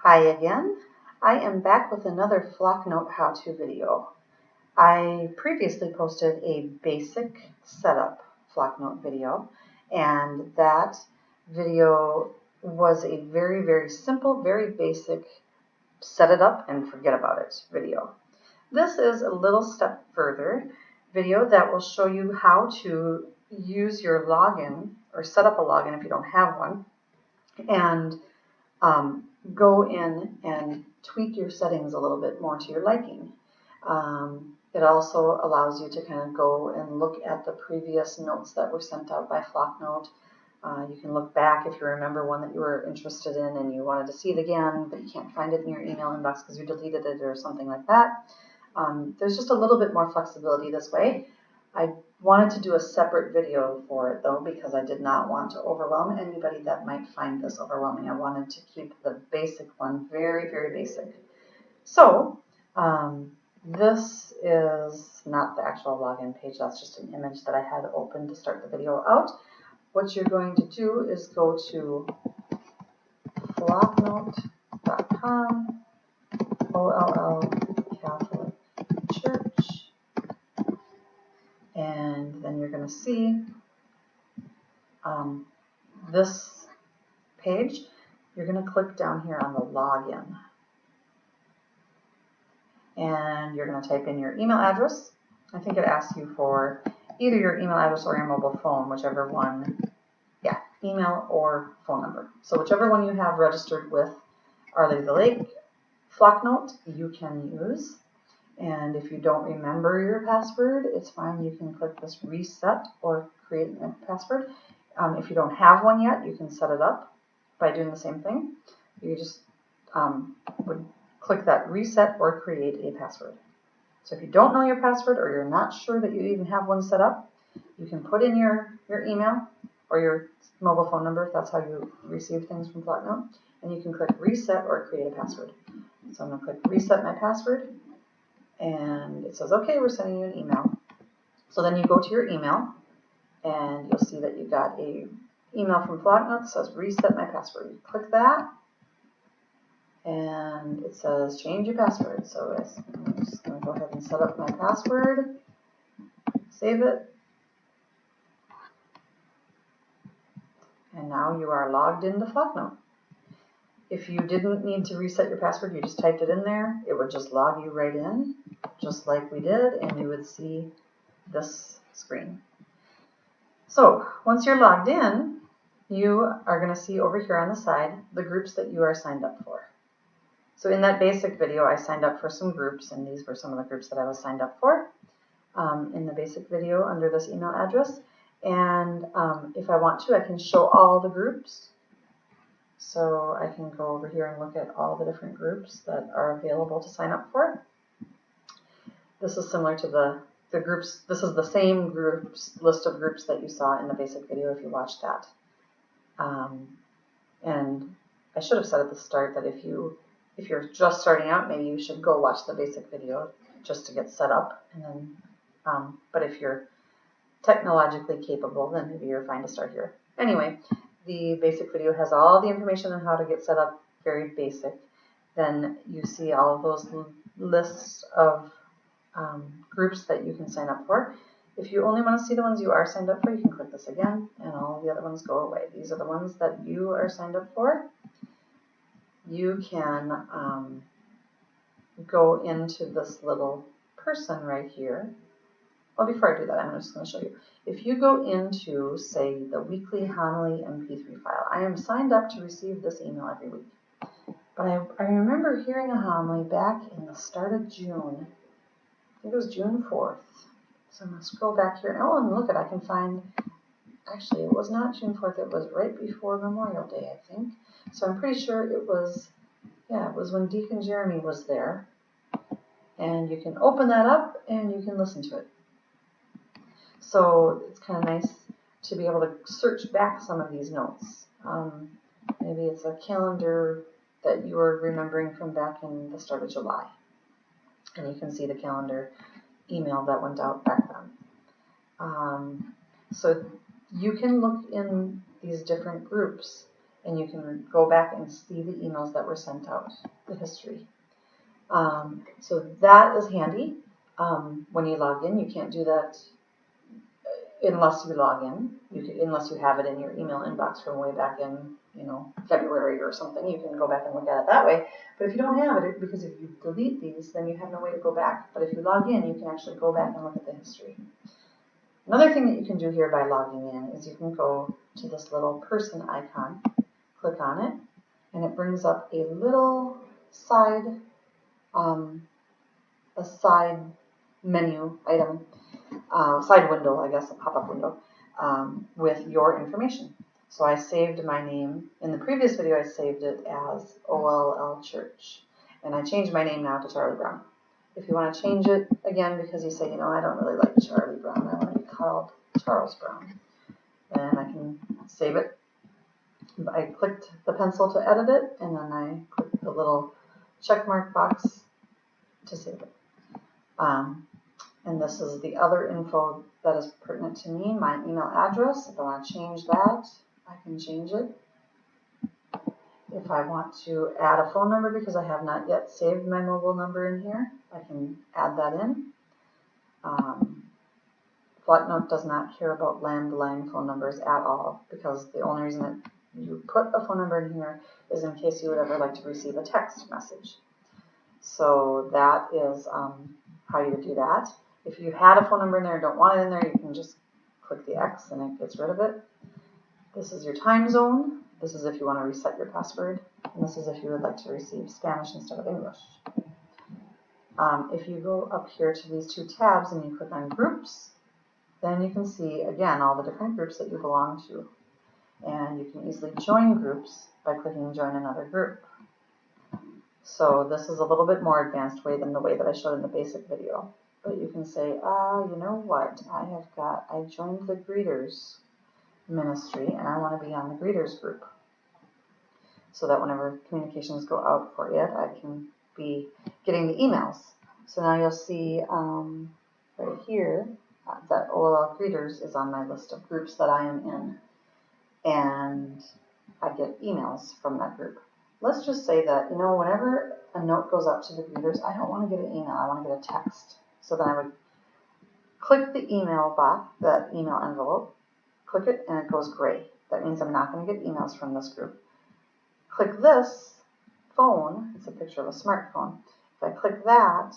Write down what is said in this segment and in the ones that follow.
Hi again. I am back with another Flocknote how-to video. I previously posted a basic setup Flocknote video, and that video was a very simple, very basic set it up and forget about it video. This is a little step further video that will show you how to use your login or set up a login if you don't have one, and go in and tweak your settings a little bit more to your liking. It also allows you to kind of go and look at the previous notes that were sent out by Flocknote. You can look back if you remember one that you were interested in and you wanted to see it again, but you can't find it in your email inbox because you deleted it or something like that. There's just a little bit more flexibility this way. I wanted to do a separate video for it though, because I did not want to overwhelm anybody that might find this overwhelming. I wanted to keep the basic one very basic. So this is not the actual login page, that's just an image that I had open to start the video out. What you're going to do is go to flocknote.com, OLL Catholic Church, and then you're going to see this page. You're going to click down here on the login, and you're going to type in your email address. I think it asks you for either your email address or your mobile phone, whichever one. Yeah, email or phone number. So whichever one you have registered with Our Lady of the Lake Flocknote, you can use. And if you don't remember your password, it's fine. You can click this reset or create a password. If you don't have one yet, you can set it up by doing the same thing. You just would click that reset or create a password. So if you don't know your password or you're not sure that you even have one set up, you can put in your email or your mobile phone number if that's how you receive things from Flocknote, and you can click reset or create a password. So I'm going to click reset my password, and it says, okay, we're sending you an email. So then you go to your email, and you'll see that you got a email from Flocknote that says reset my password. You click that, and it says change your password. So I'm just going to go ahead and set up my password, save it, and now you are logged into Flocknote. If you didn't need to reset your password, you just typed it in there, it would just log you right in, just like we did, and you would see this screen. So once you're logged in, you are going to see over here on the side the groups that you are signed up for. So in that basic video, I signed up for some groups, and these were some of the groups that I was signed up for in the basic video under this email address. And if I want to, I can show all the groups. So I can go over here and look at all the different groups that are available to sign up for. This is similar to the groups. This is the same list of groups that you saw in the basic video if you watched that. And I should have said at the start that if you're just starting out, maybe you should go watch the basic video just to get set up. And then, but if you're technologically capable, then maybe you're fine to start here. Anyway, the basic video has all the information on how to get set up, very basic. Then you see all of those lists of groups that you can sign up for. If you only want to see the ones you are signed up for, you can click this again, and all of the other ones go away. These are the ones that you are signed up for. You can go into this little person right here. Well, before I do that, I'm just going to show you. If you go into, say, the weekly homily MP3 file, I am signed up to receive this email every week. But I remember hearing a homily back in the start of June. I think it was June 4th. So I'm going to scroll back here. Oh, and look, I can find, actually, it was not June 4th. It was right before Memorial Day, I think. So I'm pretty sure it was, yeah, it was when Deacon Jeremy was there. And you can open that up and you can listen to it. So it's kind of nice to be able to search back some of these notes. Maybe it's a calendar that you were remembering from back in the start of July. And you can see the calendar email that went out back then. So you can look in these different groups and you can go back and see the emails that were sent out, the history. So that is handy. When you log in, you can't do that unless you log in. Unless you have it in your email inbox from way back in, February or something. You can go back and look at it that way. But if you don't have it, because if you delete these, then you have no way to go back. But if you log in, you can actually go back and look at the history. Another thing that you can do here by logging in is you can go to this little person icon, click on it, and it brings up a little side menu item, side window, I guess, a pop-up window, with your information. So I saved my name. In the previous video, I saved it as OLL Church, and I changed my name now to Charlie Brown. If you want to change it again because you say, I don't really like Charlie Brown, I want to be called Charles Brown, then I can save it. I clicked the pencil to edit it, and then I clicked the little check mark box to save it. And this is the other info that is pertinent to me, my email address. If I want to change that, I can change it. If I want to add a phone number because I have not yet saved my mobile number in here, I can add that in. Flocknote does not care about landline phone numbers at all, because the only reason that you put a phone number in here is in case you would ever like to receive a text message. So that is how you would do that. If you had a phone number in there and don't want it in there, you can just click the X and it gets rid of it. This is your time zone. This is if you want to reset your password. And this is if you would like to receive Spanish instead of English. If you go up here to these two tabs and you click on groups, then you can see, again, all the different groups that you belong to. And you can easily join groups by clicking Join Another Group. So this is a little bit more advanced way than the way that I showed in the basic video. But you can say, you know what, I joined the Greeters Ministry and I want to be on the Greeters group. So that whenever communications go out for it, I can be getting the emails. So now you'll see right here that OLL Greeters is on my list of groups that I am in. And I get emails from that group. Let's just say that, whenever a note goes out to the greeters, I don't want to get an email, I want to get a text. So then I would click the email box, that email envelope, click it, and it goes gray. That means I'm not going to get emails from this group. Click this phone, it's a picture of a smartphone. If I click that,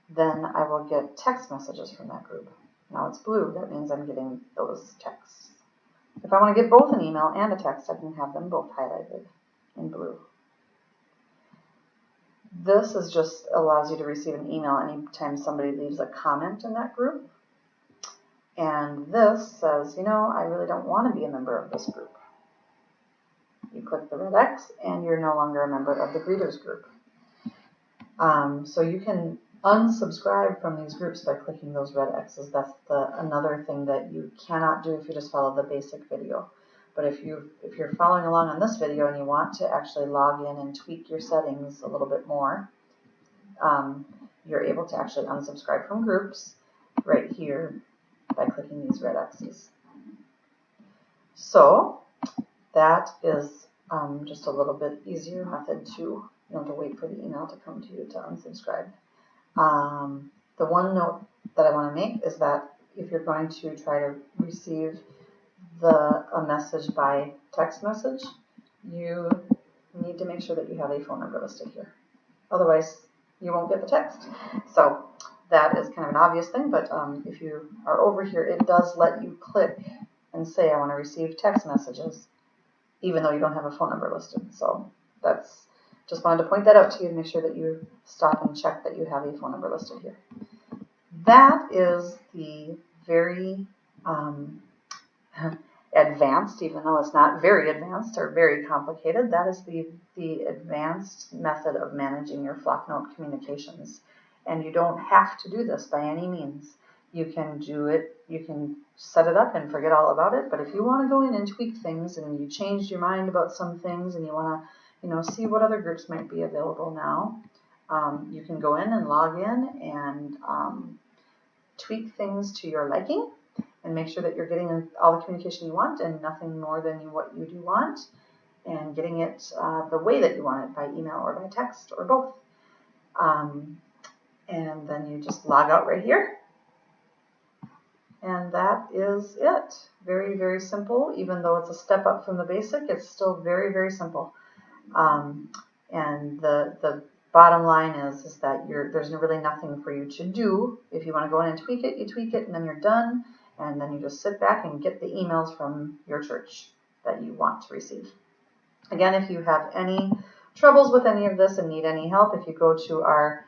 then I will get text messages from that group. Now it's blue, that means I'm getting those texts. If I want to get both an email and a text, I can have them both highlighted in blue. This is just allows you to receive an email anytime somebody leaves a comment in that group. And this says, I really don't want to be a member of this group. You click the red X and you're no longer a member of the greeters group. So you can unsubscribe from these groups by clicking those red X's. That's another thing that you cannot do if you just follow the basic video. But if you're following along on this video and you want to actually log in and tweak your settings a little bit more, you're able to actually unsubscribe from groups right here by clicking these red X's. So that is just a little bit easier method to, you don't have to wait for the email to come to you to unsubscribe. The one note that I want to make is that if you're going to try to receive a message by text message, you need to make sure that you have a phone number listed here. Otherwise, you won't get the text. So that is kind of an obvious thing, but if you are over here, it does let you click and say, I want to receive text messages, even though you don't have a phone number listed. So that's just wanted to point that out to you to make sure that you stop and check that you have a phone number listed here. That is the very advanced, even though it's not very advanced or very complicated, that is the advanced method of managing your Flocknote communications. And you don't have to do this by any means. You can do it, you can set it up and forget all about it, but if you want to go in and tweak things and you changed your mind about some things and you want to see what other groups might be available now, you can go in and log in and tweak things to your liking and make sure that you're getting all the communication you want and nothing more than what you do want. and getting it the way that you want it, by email or by text or both. And then you just log out right here. And that is it. Very, very simple. Even though it's a step up from the basic, it's still very, very simple. And the bottom line is that there's really nothing for you to do. If you want to go in and tweak it, you tweak it, and then you're done. And then you just sit back and get the emails from your church that you want to receive. Again, if you have any troubles with any of this and need any help, if you go to our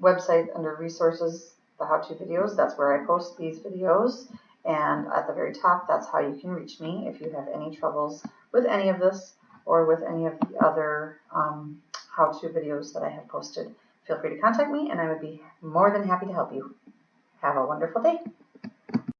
website under resources, the how-to videos, that's where I post these videos. And at the very top, that's how you can reach me if you have any troubles with any of this or with any of the other how-to videos that I have posted. Feel free to contact me, and I would be more than happy to help you. Have a wonderful day.